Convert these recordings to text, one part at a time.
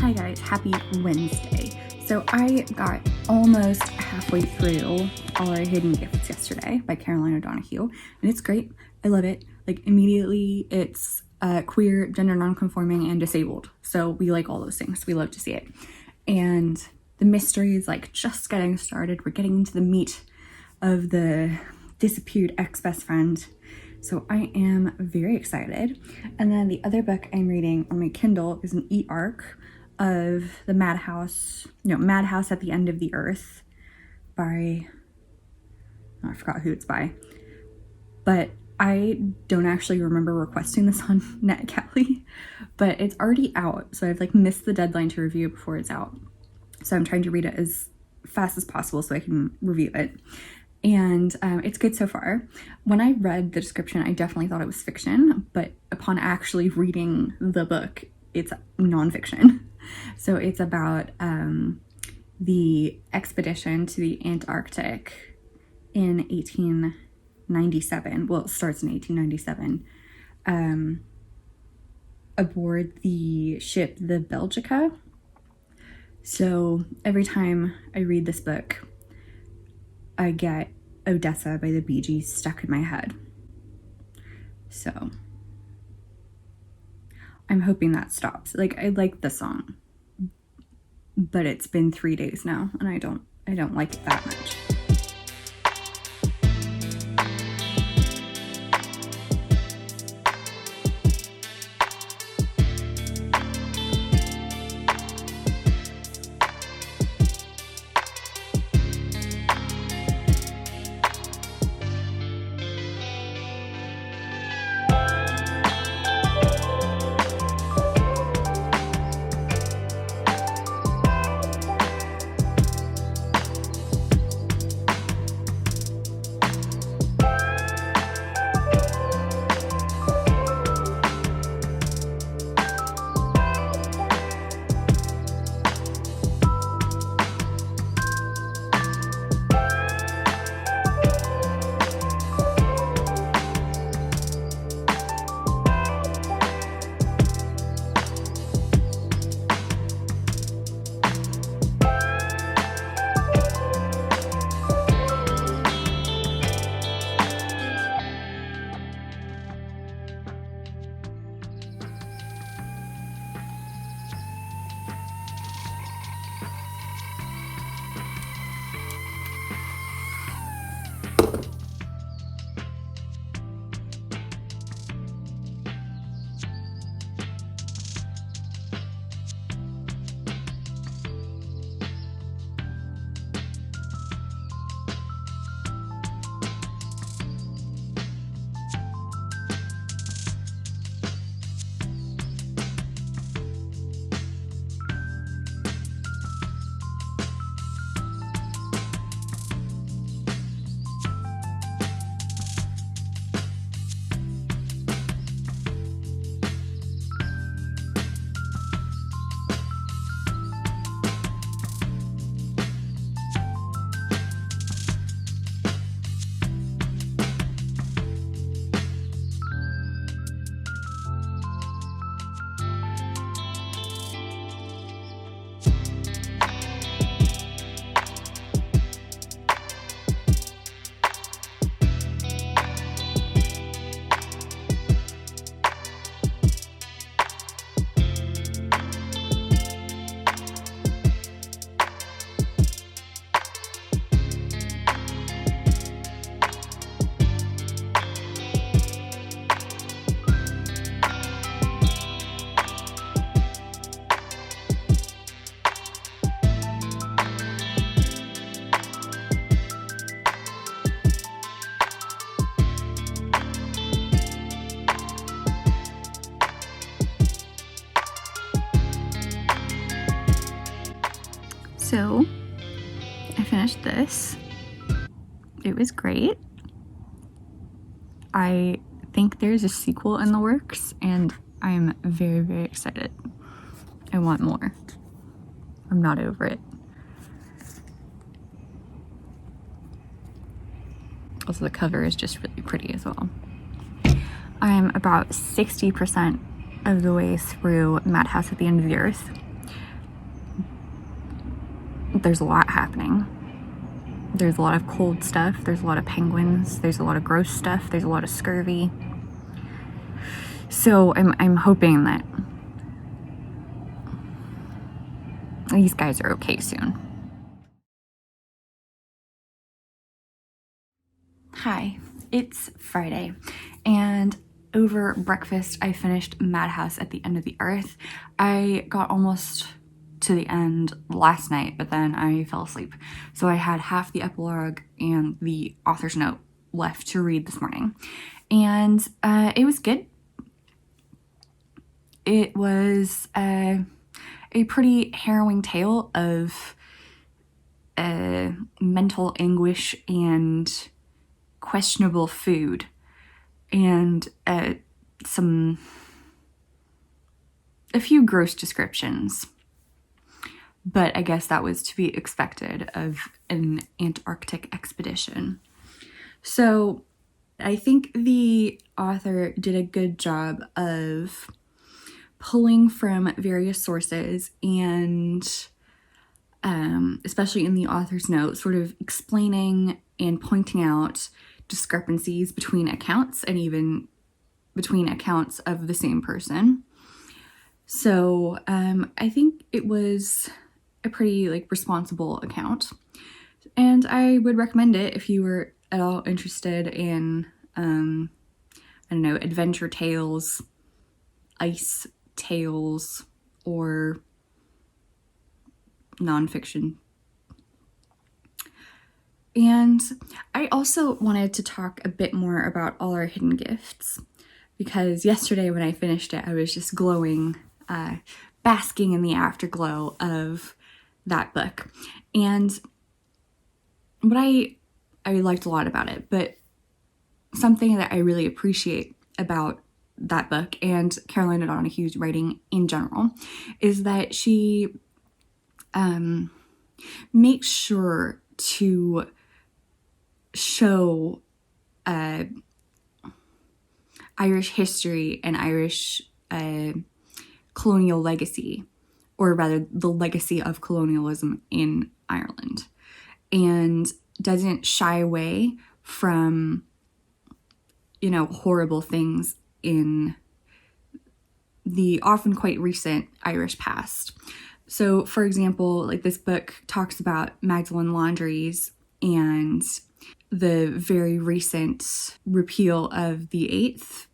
Hi guys, happy Wednesday. So I got almost halfway through All Our Hidden Gifts yesterday by Caroline O'Donoghue, and it's great. I love it. Like immediately it's queer, gender nonconforming, and disabled. So we like all those things. We love to see it. And the mystery is like just getting started. We're getting into the meat of the disappeared ex-best friend. So I am very excited. And then the other book I'm reading on my Kindle is an e-arc of the Madhouse at the End of the Earth by, oh, I forgot who it's by. But I don't actually remember requesting this on NetGalley, but it's already out. So I've like missed the deadline to review it before it's out. So I'm trying to read it as fast as possible so I can review it. And it's good so far. When I read the description, I definitely thought it was fiction, but upon actually reading the book, it's nonfiction. So it's about the expedition to the Antarctic in 1897. Well, it starts in 1897. Aboard the ship, the Belgica. So every time I read this book, I get Odessa by the Bee Gees stuck in my head. So I'm hoping that stops. Like, I like the song, but it's been 3 days now and I don't like it that much. So I finished this. It was great. I think there's a sequel in the works and I'm very, very excited. I want more. I'm not over it. Also, the cover is just really pretty as well. I'm about 60% of the way through Madhouse at the End of the Earth. there's a lot happening. There's a lot of cold stuff, there's a lot of penguins, there's a lot of gross stuff, there's a lot of scurvy. So I'm hoping that these guys are okay soon. Hi, it's Friday, and over breakfast I finished Madhouse at the End of the Earth. I got almost to the end last night, but then I fell asleep. So I had half the epilogue and the author's note left to read this morning. And it was good. It was a pretty harrowing tale of mental anguish and questionable food and a few gross descriptions. But I guess that was to be expected of an Antarctic expedition. So I think the author did a good job of pulling from various sources and especially in the author's note, sort of explaining and pointing out discrepancies between accounts and even between accounts of the same person. So I think it was a pretty responsible account, and I would recommend it if you were at all interested in I don't know, adventure tales, ice tales, or nonfiction. And I also wanted to talk a bit more about All Our Hidden Gifts, because yesterday when I finished it, I was just glowing, basking in the afterglow of that book. And what I liked a lot about it, but something that I really appreciate about that book and Caroline O'Donohue's writing in general is that she makes sure to show Irish history and Irish colonial legacy, or rather the legacy of colonialism in Ireland, and doesn't shy away from, horrible things in the often quite recent Irish past. So, for example, this book talks about Magdalen Laundries and the very recent repeal of the 8th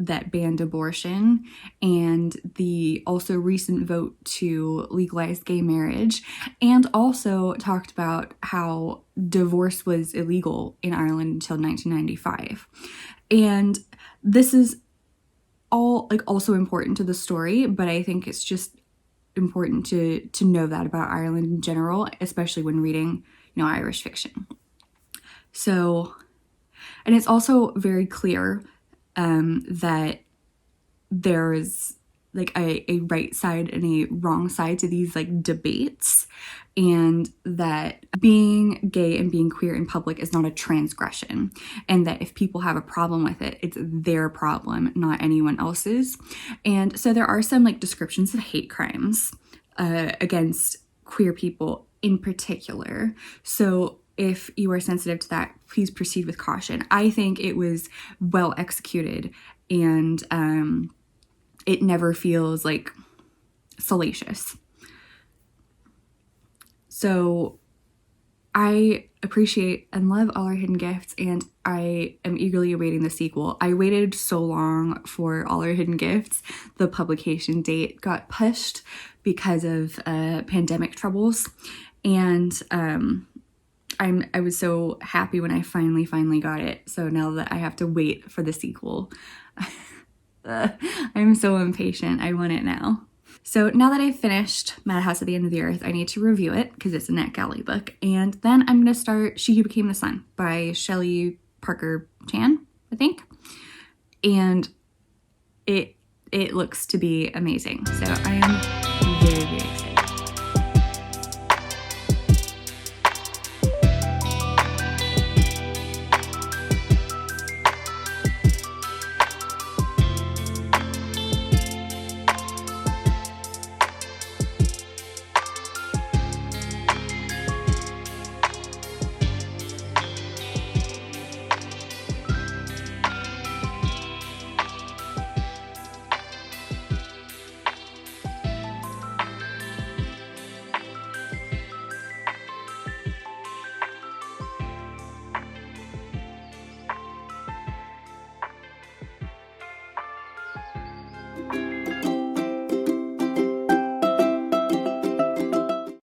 that banned abortion, and the also recent vote to legalize gay marriage, and also talked about how divorce was illegal in Ireland until 1995. And this is all also important to the story, but I think it's just important to know that about Ireland in general, especially when reading, Irish fiction. So, and it's also very clear that there is a right side and a wrong side to these debates, and that being gay and being queer in public is not a transgression, and that if people have a problem with it, it's their problem, not anyone else's. And so there are some descriptions of hate crimes against queer people in particular. So if you are sensitive to that, please proceed with caution. I think it was well executed, and it never feels salacious. So I appreciate and love All Our Hidden Gifts, and I am eagerly awaiting the sequel. I waited so long for All Our Hidden Gifts. The publication date got pushed because of pandemic troubles, and I was so happy when I finally got it. So now that I have to wait for the sequel, I'm so impatient. I want it now. So now that I've finished Madhouse at the End of the Earth, I need to review it because it's a NetGalley book. And then I'm going to start She Who Became the Sun by Shelley Parker Chan, I think. And it looks to be amazing. So I am very, very excited.